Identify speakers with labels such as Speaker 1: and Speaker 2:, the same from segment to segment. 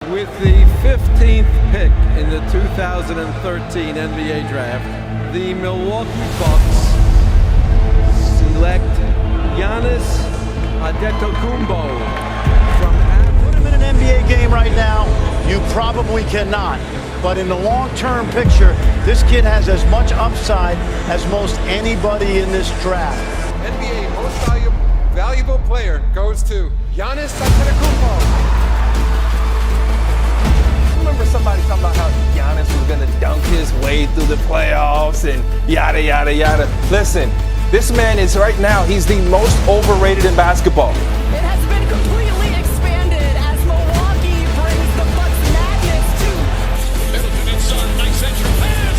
Speaker 1: With the 15th pick in the 2013 NBA Draft, the Milwaukee Bucks select Giannis Antetokounmpo from...
Speaker 2: Put him in an NBA game right now, you probably cannot. But in the long-term picture, this kid has as much upside as most anybody in this draft.
Speaker 3: NBA most valuable player goes to Giannis Antetokounmpo. Remember somebody talking about how Giannis was going to dunk his way through the playoffs and yada, yada, yada. Listen, this man is right now, he's the most overrated in basketball.
Speaker 4: It has been completely expanded as Milwaukee brings the Bucks madness to Middleton inside, nice entry pass,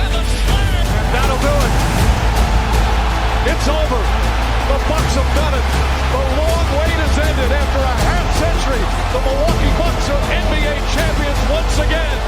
Speaker 4: and the slam.
Speaker 2: That'll do it. It's over. The Bucks have done it. The long wait has ended after a half century. The Milwaukee Bucks are NBA champions once again.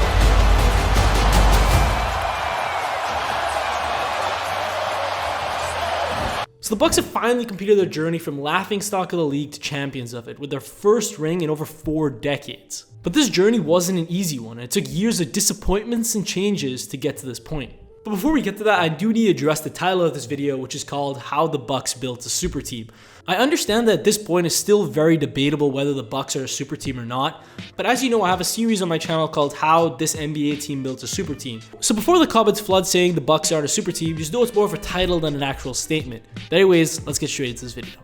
Speaker 5: So the Bucks have finally completed their journey from laughingstock of the league to champions of it with their first ring in over 4 decades. But this journey wasn't an easy one, and it took years of disappointments and changes to get to this point. But before we get to that, I do need to address the title of this video, which is called How the Bucks Built a Super Team. I understand that at this point it's still very debatable whether the Bucks are a super team or not, but as you know, I have a series on my channel called How This NBA Team Built a Super Team. So before the comments flood saying the Bucks aren't a super team, just know it's more of a title than an actual statement. But anyways, let's get straight into this video.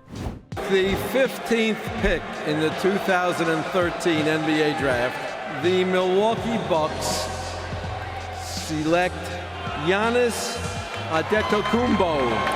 Speaker 1: The 15th pick in the 2013 NBA Draft, the Milwaukee Bucks select Giannis Antetokounmpo.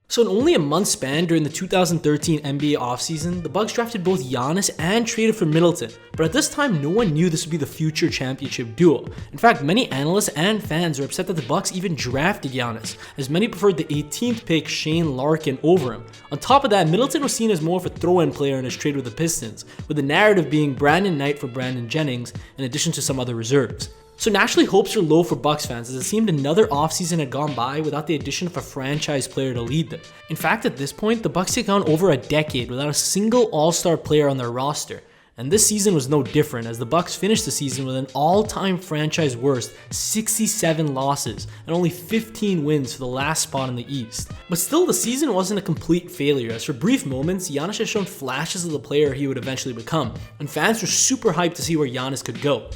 Speaker 5: So in only a month span during the 2013 NBA offseason, the Bucks drafted both Giannis and traded for Middleton. But at this time, no one knew this would be the future championship duo. In fact, many analysts and fans were upset that the Bucks even drafted Giannis, as many preferred the 18th pick Shane Larkin over him. On top of that, Middleton was seen as more of a throw-in player in his trade with the Pistons, with the narrative being Brandon Knight for Brandon Jennings, in addition to some other reserves. So naturally, hopes were low for Bucks fans, as it seemed another offseason had gone by without the addition of a franchise player to lead them. In fact, at this point, the Bucks had gone over a decade without a single all-star player on their roster. And this season was no different, as the Bucks finished the season with an all-time franchise worst 67 losses and only 15 wins for the last spot in the East. But still, the season wasn't a complete failure, as for brief moments, Giannis has shown flashes of the player he would eventually become, and fans were super hyped to see where Giannis could go.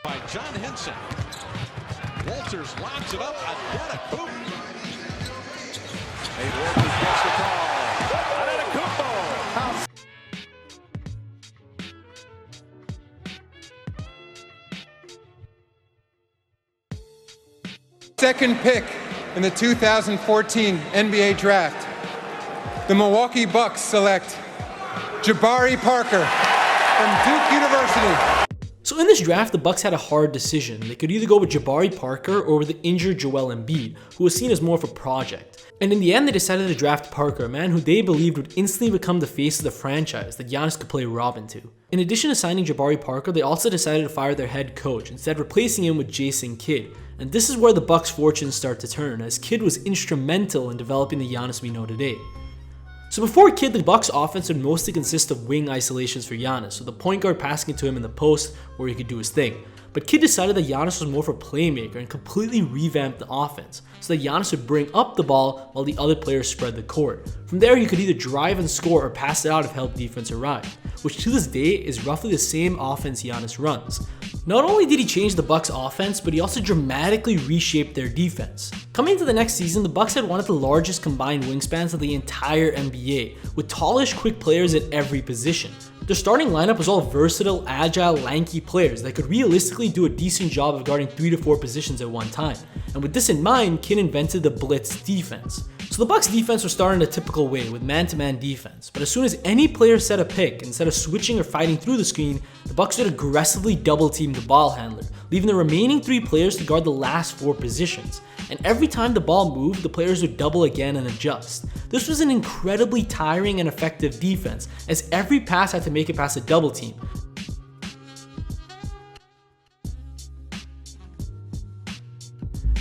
Speaker 6: By John Henson. Walters locks it up. Antetokounmpo. Milwaukee gets the call. Antetokounmpo.
Speaker 3: Second pick in the 2014 NBA Draft, the Milwaukee Bucks select Jabari Parker from Duke University.
Speaker 5: So in this draft, the Bucks had a hard decision. They could either go with Jabari Parker or with the injured Joel Embiid, who was seen as more of a project. And in the end, they decided to draft Parker, a man who they believed would instantly become the face of the franchise that Giannis could play Robin to. In addition to signing Jabari Parker, they also decided to fire their head coach, instead replacing him with Jason Kidd. And this is where the Bucks' fortunes start to turn, as Kidd was instrumental in developing the Giannis we know today. So before Kidd, the Bucks' offense would mostly consist of wing isolations for Giannis, with the point guard passing it to him in the post where he could do his thing. But Kidd decided that Giannis was more of a playmaker and completely revamped the offense, so that Giannis would bring up the ball while the other players spread the court. From there, he could either drive and score or pass it out if help defense arrived, which to this day is roughly the same offense Giannis runs. Not only did he change the Bucks' offense, but he also dramatically reshaped their defense. Coming into the next season, the Bucks had one of the largest combined wingspans of the entire NBA, with tallish, quick players at every position. Their starting lineup was all versatile, agile, lanky players that could realistically do a decent job of guarding 3 to 4 positions at one time. And with this in mind, Kidd invented the blitz defense. So the Bucks defense was started in a typical way with man-to-man defense, but as soon as any player set a pick, instead of switching or fighting through the screen, the Bucks would aggressively double-team the ball handler, leaving the remaining 3 players to guard the last 4 positions. And every time the ball moved, the players would double again and adjust. This was an incredibly tiring and effective defense, as every pass had to make it past a double team.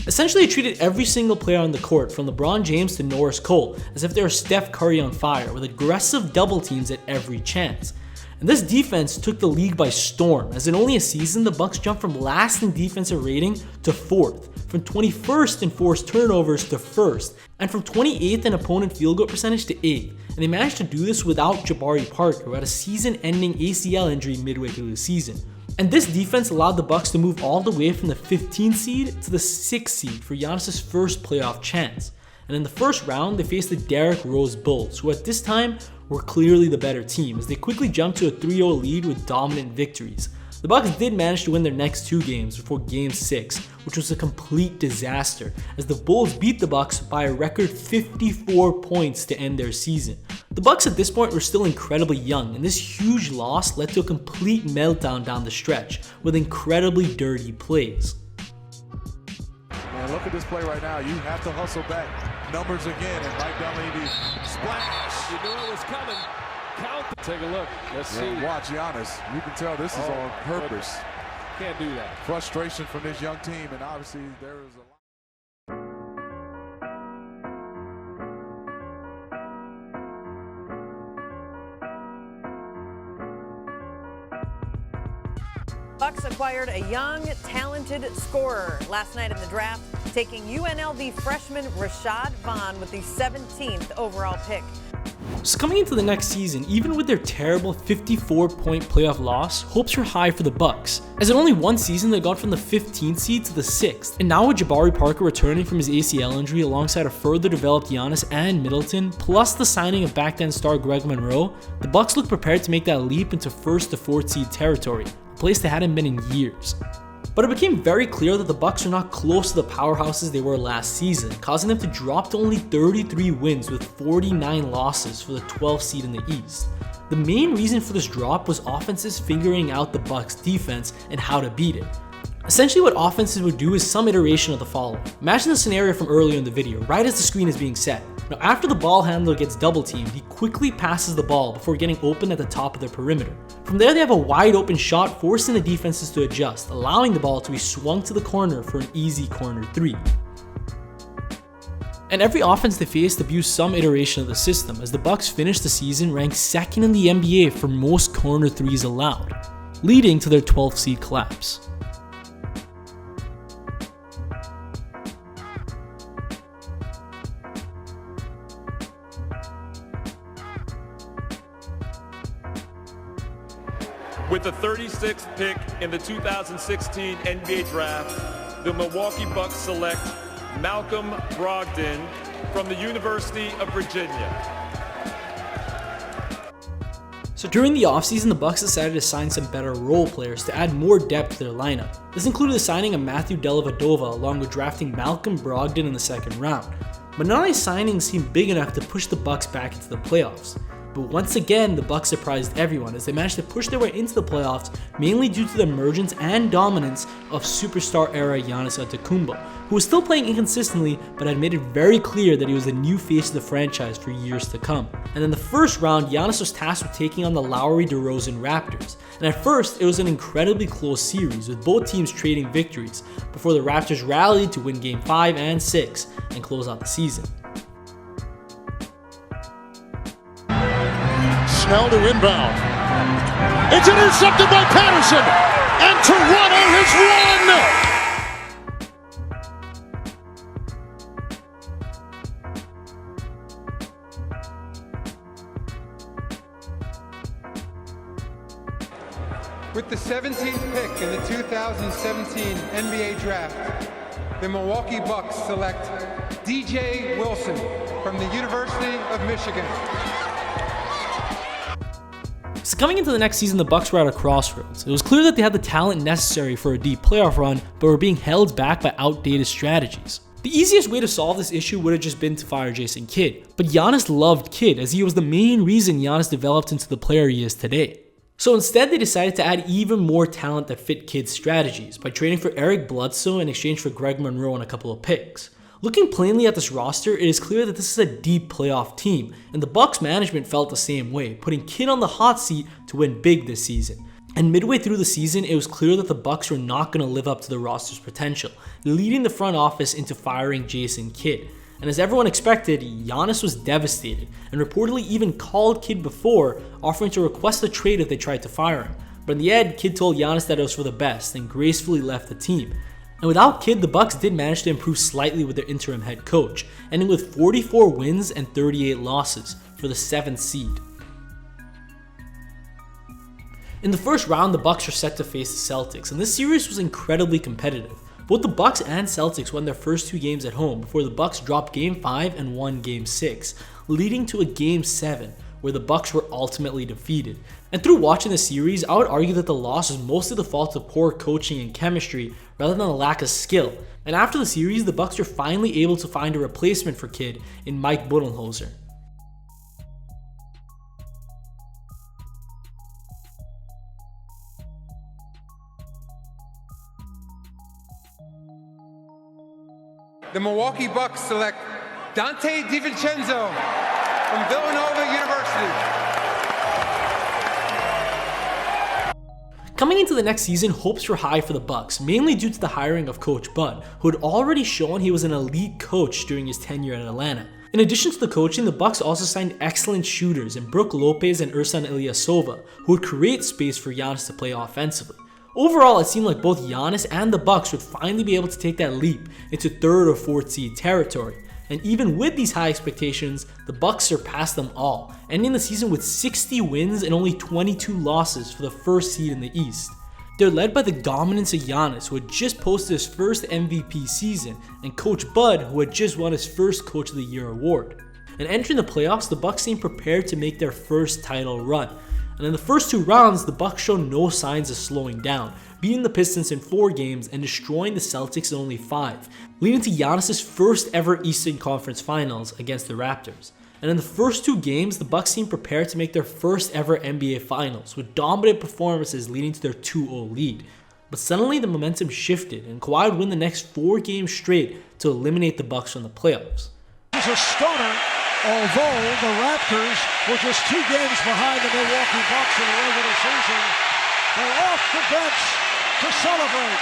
Speaker 5: Essentially, it treated every single player on the court, from LeBron James to Norris Cole, as if they were Steph Curry on fire, with aggressive double teams at every chance. And this defense took the league by storm, as in only a season, the Bucks jumped from last in defensive rating to 4th, from 21st in forced turnovers to 1st, and from 28th in opponent field goal percentage to 8th. And they managed to do this without Jabari Parker, who had a season-ending ACL injury midway through the season. And this defense allowed the Bucks to move all the way from the 15th seed to the 6th seed for Giannis' first playoff chance. And in the first round, they faced the Derrick Rose Bulls, who at this time were clearly the better team, as they quickly jumped to a 3-0 lead with dominant victories. The Bucks did manage to win their next 2 games before Game 6, which was a complete disaster, as the Bulls beat the Bucks by a record 54 points to end their season. The Bucks at this point were still incredibly young, and this huge loss led to a complete meltdown down the stretch, with incredibly dirty plays.
Speaker 2: Man, look at this play right now. You have to hustle back. Numbers again, and Mike Dunleavy splash.
Speaker 6: You knew it was coming. Count. Take a look. Let's see.
Speaker 2: Watch Giannis. You can tell this is on purpose.
Speaker 6: Can't do that.
Speaker 2: Frustration from this young team, and obviously there is a lot.
Speaker 7: Bucks acquired a young, talented scorer last night in the draft, taking UNLV freshman Rashad Vaughn with the 17th overall pick.
Speaker 5: So coming into the next season, even with their terrible 54-point playoff loss, hopes are high for the Bucks, as in only one season they got from the 15th seed to the 6th. And now with Jabari Parker returning from his ACL injury alongside a further developed Giannis and Middleton, plus the signing of back-then star Greg Monroe, the Bucks look prepared to make that leap into 1st to 4th seed territory, a place they hadn't been in years. But it became very clear that the Bucks are not close to the powerhouses they were last season, causing them to drop to only 33 wins with 49 losses for the 12th seed in the East. The main reason for this drop was offenses figuring out the Bucks' defense and how to beat it. Essentially what offenses would do is some iteration of the following. Imagine the scenario from earlier in the video, right as the screen is being set. Now after the ball handler gets double teamed, he quickly passes the ball before getting open at the top of the perimeter. From there they have a wide open shot, forcing the defenses to adjust, allowing the ball to be swung to the corner for an easy corner 3. And every offense they faced abused some iteration of the system, as the Bucks finished the season ranked 2nd in the NBA for most corner 3s allowed, leading to their 12th seed collapse.
Speaker 8: With the 36th pick in the 2016 NBA Draft, the Milwaukee Bucks select Malcolm Brogdon from the University of Virginia.
Speaker 5: So during the offseason, the Bucks decided to sign some better role players to add more depth to their lineup. This included the signing of Matthew Dellavedova along with drafting Malcolm Brogdon in the 2nd round. But none of these signings seemed big enough to push the Bucks back into the playoffs. But once again, the Bucks surprised everyone as they managed to push their way into the playoffs, mainly due to the emergence and dominance of superstar-era Giannis Antetokounmpo, who was still playing inconsistently but had made it very clear that he was the new face of the franchise for years to come. And in the first round, Giannis was tasked with taking on the Lowry-DeRozan Raptors. And at first, it was an incredibly close series, with both teams trading victories, before the Raptors rallied to win Game 5 and 6 and close out the season.
Speaker 2: Snell to inbound. It's intercepted by Patterson. And Toronto has
Speaker 3: won. With the 17th pick in the 2017 NBA Draft, the Milwaukee Bucks select DJ Wilson from the University of Michigan.
Speaker 5: So coming into the next season, the Bucks were at a crossroads. It was clear that they had the talent necessary for a deep playoff run, but were being held back by outdated strategies. The easiest way to solve this issue would have just been to fire Jason Kidd, but Giannis loved Kidd, as he was the main reason Giannis developed into the player he is today. So instead, they decided to add even more talent that fit Kidd's strategies by trading for Eric Bledsoe in exchange for Greg Monroe and a couple of picks. Looking plainly at this roster, it is clear that this is a deep playoff team, and the Bucks management felt the same way, putting Kidd on the hot seat to win big this season. And midway through the season, it was clear that the Bucks were not going to live up to the roster's potential, leading the front office into firing Jason Kidd. And as everyone expected, Giannis was devastated and reportedly even called Kidd before, offering to request a trade if they tried to fire him. But in the end, Kidd told Giannis that it was for the best and gracefully left the team. And without Kidd, the Bucks did manage to improve slightly with their interim head coach, ending with 44 wins and 38 losses for the 7th seed. In the first round, the Bucks were set to face the Celtics, and this series was incredibly competitive. Both the Bucks and Celtics won their first 2 games at home before the Bucks dropped Game 5 and won Game 6, leading to a Game 7 where the Bucks were ultimately defeated. And through watching the series, I would argue that the loss was mostly the fault of poor coaching and chemistry rather than a lack of skill. And after the series, the Bucks were finally able to find a replacement for Kidd in Mike Budenholzer.
Speaker 3: The Milwaukee Bucks select Dante DiVincenzo from Villanova University.
Speaker 5: Coming into the next season, hopes were high for the Bucks, mainly due to the hiring of Coach Bud, who had already shown he was an elite coach during his tenure at Atlanta. In addition to the coaching, the Bucks also signed excellent shooters in Brook Lopez and Ersan Ilyasova, who would create space for Giannis to play offensively. Overall, it seemed like both Giannis and the Bucks would finally be able to take that leap into 3rd or 4th seed territory. And even with these high expectations, the Bucks surpassed them all, ending the season with 60 wins and only 22 losses for the 1st seed in the East. They're led by the dominance of Giannis, who had just posted his first MVP season, and Coach Bud, who had just won his first Coach of the Year award. And entering the playoffs, the Bucks seemed prepared to make their first title run. And in the first 2 rounds, the Bucks showed no signs of slowing down, beating the Pistons in 4 games and destroying the Celtics in only 5, leading to Giannis' first ever Eastern Conference Finals against the Raptors. And in the first 2 games, the Bucks seemed prepared to make their first ever NBA Finals, with dominant performances leading to their 2-0 lead. But suddenly the momentum shifted, and Kawhi would win the next 4 games straight to eliminate the Bucks from the playoffs.
Speaker 2: It's a stunner, although the Raptors were just 2 games behind the Milwaukee Bucks in the regular season. They're off the bench to celebrate.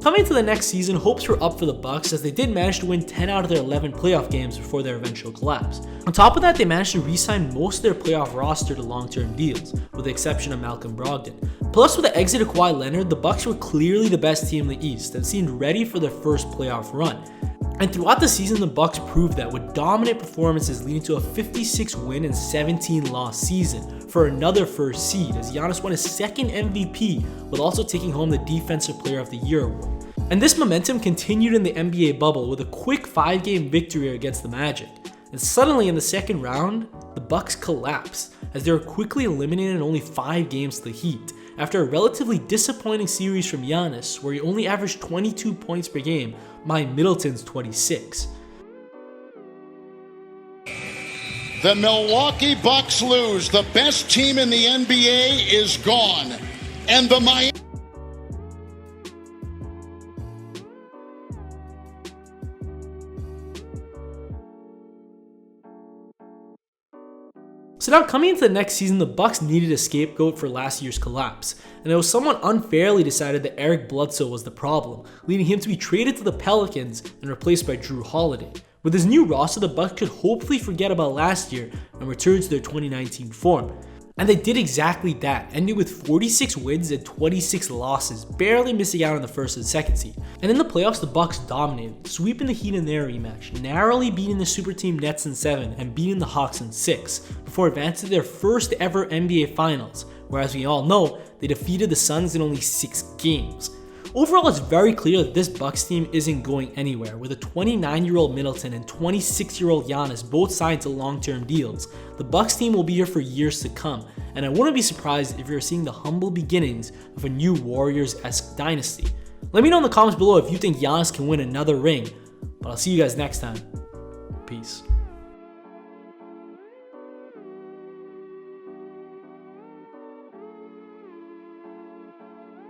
Speaker 5: Coming into the next season, hopes were up for the Bucks as they did manage to win 10 out of their 11 playoff games before their eventual collapse. On top of that, they managed to re-sign most of their playoff roster to long-term deals, with the exception of Malcolm Brogdon. Plus, with the exit of Kawhi Leonard, the Bucks were clearly the best team in the East and seemed ready for their first playoff run. And throughout the season, the Bucks proved that with dominant performances leading to a 56-win and 17-loss season for another first seed, as Giannis won his 2nd MVP while also taking home the Defensive Player of the Year award. And this momentum continued in the NBA bubble with a quick 5-game victory against the Magic. And suddenly in the 2nd round, the Bucks collapsed as they were quickly eliminated in only 5 games to the Heat after a relatively disappointing series from Giannis where he only averaged 22 points per game behind Middleton's 26.
Speaker 9: The Milwaukee Bucks lose. The best team in the NBA is gone. And the Miami
Speaker 5: So now coming into the next season, the Bucks needed a scapegoat for last year's collapse, and it was somewhat unfairly decided that Eric Bledsoe was the problem, leading him to be traded to the Pelicans and replaced by Jrue Holiday. With his new roster, the Bucks could hopefully forget about last year and return to their 2019 form. And they did exactly that, ending with 46 wins and 26 losses, barely missing out on the 1st and 2nd seed. And in the playoffs, the Bucks dominated, sweeping the Heat in their rematch, narrowly beating the Superteam Nets in 7 and beating the Hawks in 6, before advancing to their first ever NBA Finals, where as we all know, they defeated the Suns in only 6 games. Overall, it's very clear that this Bucks team isn't going anywhere, with a 29-year-old Middleton and 26-year-old Giannis both signed to long-term deals. The Bucks team will be here for years to come, and I wouldn't be surprised if you're seeing the humble beginnings of a new Warriors-esque dynasty. Let me know in the comments below if you think Giannis can win another ring, but I'll see you guys next time. Peace.